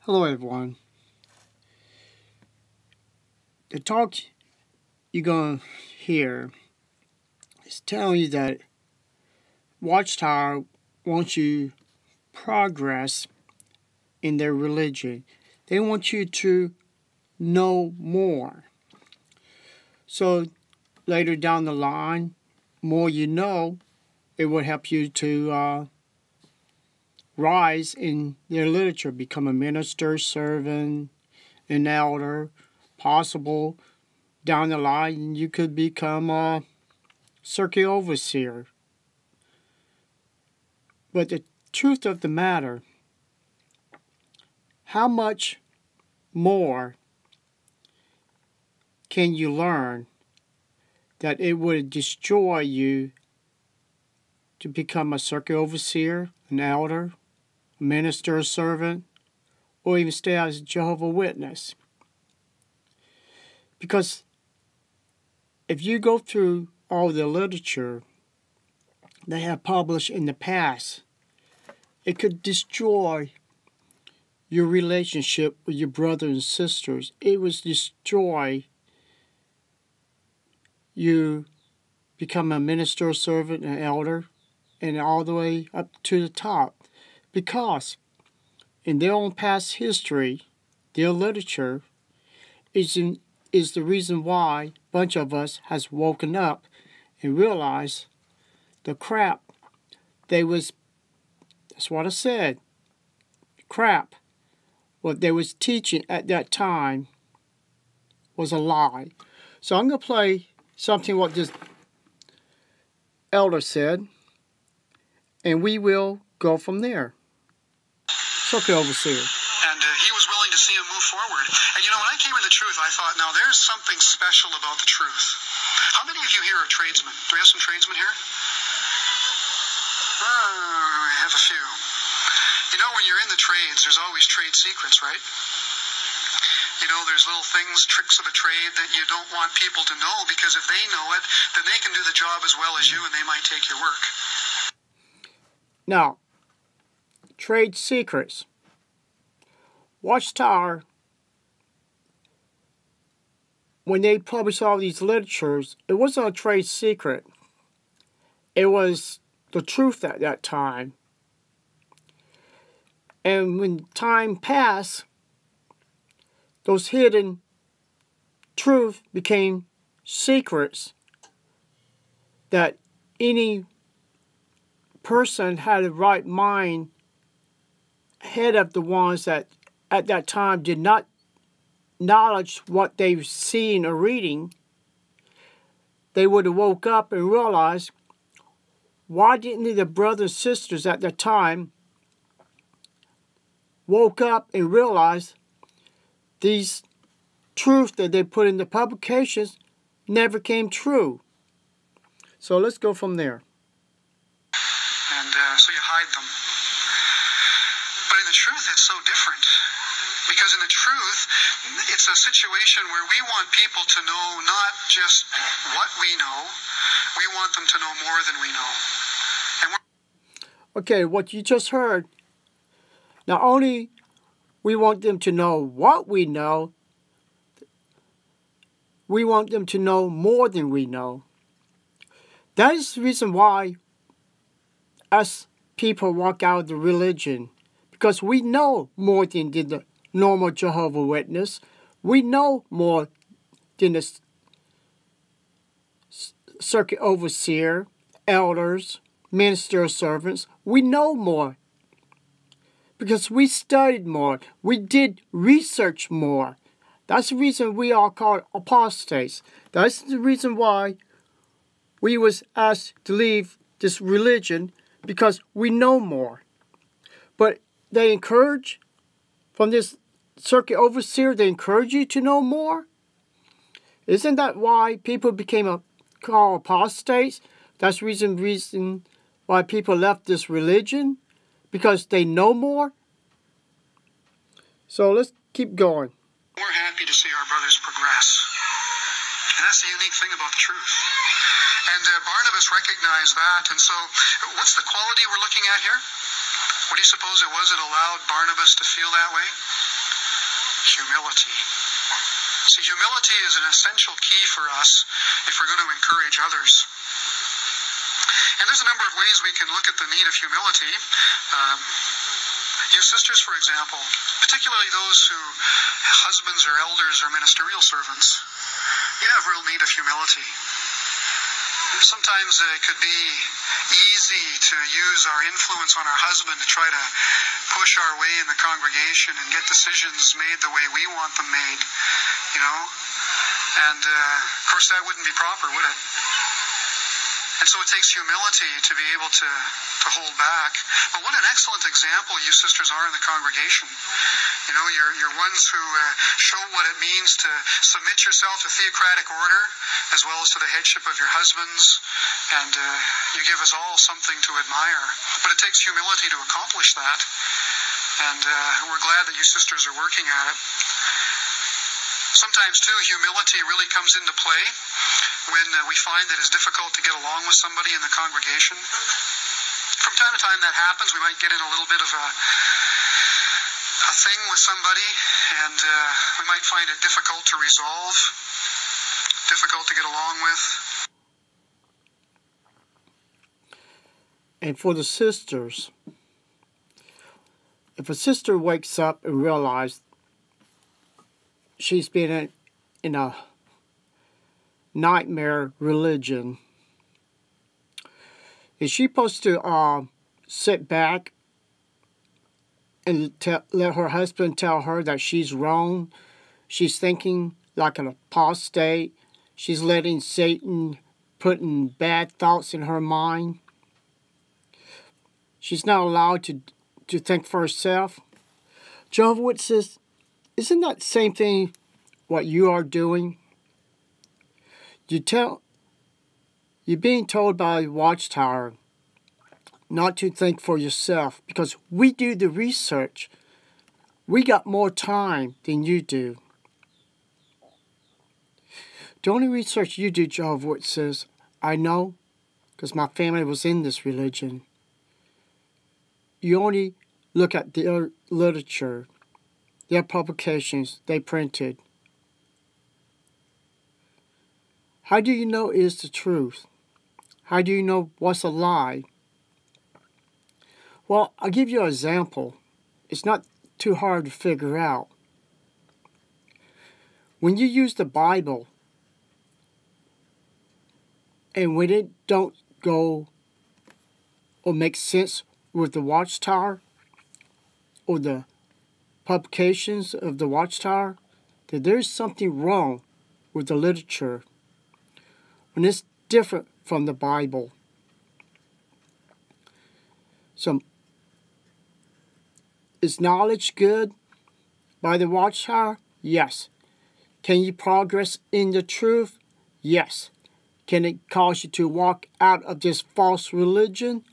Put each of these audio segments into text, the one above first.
Hello everyone. The talk you're going to hear is telling you that Watchtower wants you progress in their religion. They want you to know more. So later down the line, more you know, it will help you to rise in their literature, become a minister, servant, an elder, possible down the line you could become a circuit overseer. But the truth of the matter, how much more can you learn that it would destroy you to become a circuit overseer, an elder, a minister, a servant, or even stay as a Jehovah's Witness? Because if you go through all the literature they have published in the past, it could destroy your relationship with your brothers and sisters. It would destroy you become a minister, servant, an elder, and all the way up to the top. Because in their own past history, their literature is the reason why a bunch of us has woken up and realized the crap that's what I said, crap, what they was teaching at that time was a lie. So I'm going to play something what this elder said, and we will go from there. Circuit overseer. And he was willing to see him move forward. And you know, when I came into the truth, I thought, now there's something special about the truth. How many of you here are tradesmen? Do we have some tradesmen here? We have a few. You know, when you're in the trades, there's always trade secrets, right? You know, there's little things, tricks of the trade that you don't want people to know, because if they know it, then they can do the job as well as you, and they might take your work. Now, trade secrets. Watchtower, when they published all these literatures, it wasn't a trade secret. It was the truth at that time. And when time passed, those hidden truth became secrets that any person had a right mind ahead of the ones that at that time did not acknowledge what they've seen or reading. They would have woke up and realized, why didn't the brothers and sisters at that time woke up and realized these truths that they put in the publications never came true? So let's go from there. And so you hide them. But in the truth, it's so different. Because in the truth, it's a situation where we want people to know not just what we know, we want them to know more than we know. Okay, what you just heard, not only we want them to know what we know, we want them to know more than we know. That is the reason why us people walk out of the religion, because we know more than the normal Jehovah's Witness. We know more than the circuit overseer, elders, minister servants. We know more because we studied more. We did research more. That's the reason we are called apostates. That's the reason why we was asked to leave this religion, because we know more. But they encourage, from this circuit overseer, they encourage you to know more. Isn't that why people became called apostates? That's the reason why people left this religion, because they know more. So let's keep going. We're happy to see our brothers progress. And that's the unique thing about the truth. And Barnabas recognized that. And so what's the quality we're looking at here? What do you suppose it was that allowed Barnabas to feel that way? humility. See, humility is an essential key for us if we're going to encourage others. And there's a number of ways we can look at the need of humility. You sisters, for example, particularly those who husbands or elders or ministerial servants, you have real need of humility. Sometimes it could be easy to use our influence on our husband to try to push our way in the congregation and get decisions made the way we want them made, you know. And, of course, that wouldn't be proper, would it? And so it takes humility to be able to hold back. But what an excellent example you sisters are in the congregation. You know, you're ones who show what it means to submit yourself to theocratic order as well as to the headship of your husbands. And you give us all something to admire. But it takes humility to accomplish that. And we're glad that you sisters are working at it. Sometimes, too, humility really comes into play when we find that it's difficult to get along with somebody in the congregation. From time to time that happens. We might get in a little bit of a thing with somebody, and we might find it difficult to resolve, difficult to get along with. And for the sisters, if a sister wakes up and realizes she's been in a nightmare religion, is she supposed to sit back and let her husband tell her that she's wrong? She's thinking like an apostate. She's letting Satan put in bad thoughts in her mind. She's not allowed to think for herself. Jehovah's Witnesses, isn't that the same thing what you are doing? You're being told by Watchtower not to think for yourself because we do the research. We got more time than you do. The only research you do, Jehovah's Witnesses, I know because my family was in this religion. You only look at their literature, their publications they printed. How do you know it is the truth? How do you know what's a lie? Well, I'll give you an example. It's not too hard to figure out. When you use the Bible, and when it don't go or make sense with the Watchtower or the publications of the Watchtower, that there's something wrong with the literature. When it's different from the Bible. So, is knowledge good by the Watchtower? Yes. Can you progress in the truth? Yes. Can it cause you to walk out of this false religion?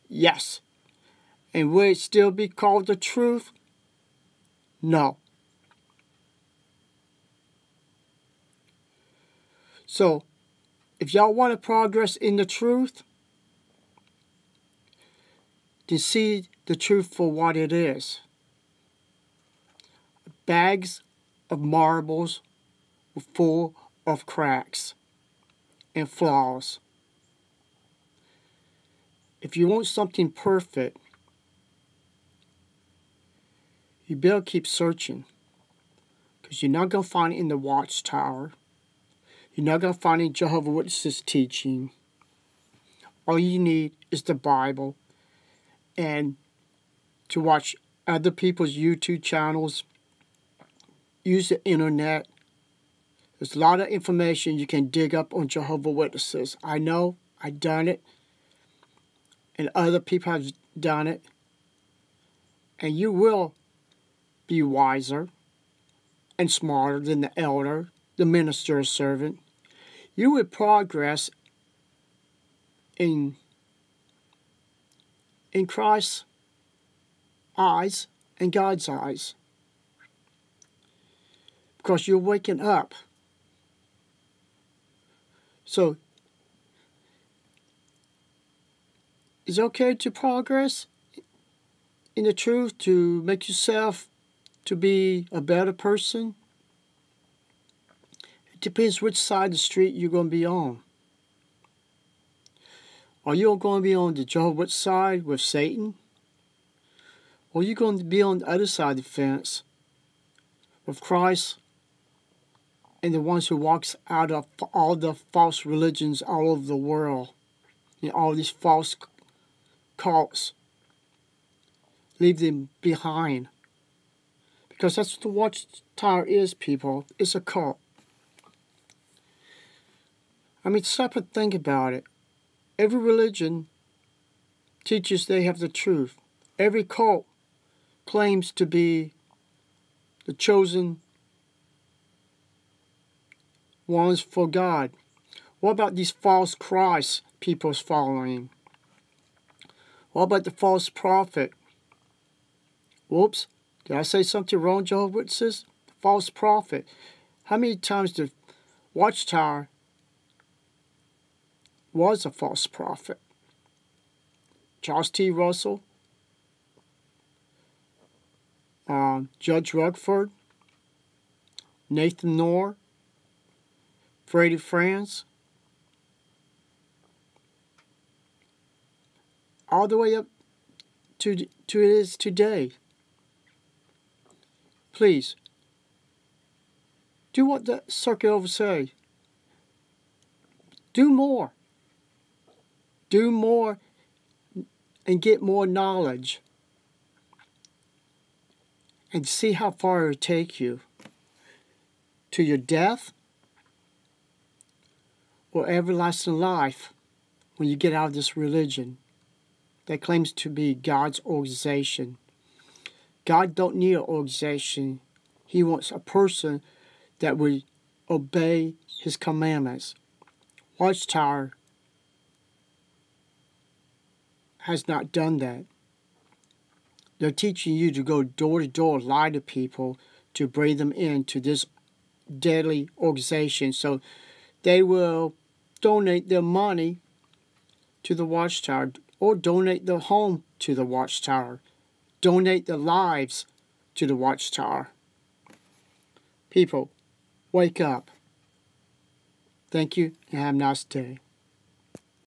Yes. And will it still be called the truth? No. So, if y'all want to progress in the truth, then see the truth for what it is. Bags of marbles full of cracks and flaws. If you want something perfect, you better keep searching, because you're not going to find it in the Watchtower. You're not going to find it in Jehovah's Witnesses teaching. All you need is the Bible and to watch other people's YouTube channels. Use the internet. There's a lot of information you can dig up on Jehovah's Witnesses. I know, I've done it. And other people have done it. And you will be wiser and smarter than the elder, the minister or servant. You would progress in Christ's eyes and God's eyes. Because you're waking up. So, it's okay to progress in the truth, to make yourself to be a better person? It depends which side of the street you're going to be on. Are you going to be on the Jehovah's side with Satan? Or are you going to be on the other side of the fence with Christ and the ones who walks out of all the false religions all over the world and all these false cults? Leave them behind. Because that's what the Watchtower is, people. It's a cult. I mean, stop and think about it. Every religion teaches they have the truth. Every cult claims to be the chosen ones for God. What about these false Christ people's following? What about the false prophet? Whoops, did I say something wrong, Jehovah's Witnesses? False prophet. How many times the Watchtower was a false prophet? Charles T. Russell, Judge Rutherford, Nathan Knorr, Freddie France, all the way up to it is today. Please, do what the circuit over say. Do more. Do more and get more knowledge. And see how far it will take you. To your death or everlasting life when you get out of this religion that claims to be God's organization. God don't need an organization. He wants a person that will obey His commandments. Watchtower has not done that. They're teaching you to go door to door, lie to people, to bring them into this deadly organization so they will donate their money to the Watchtower or donate their home to the Watchtower. Donate their lives to the Watchtower. People, wake up. Thank you and have a nice day.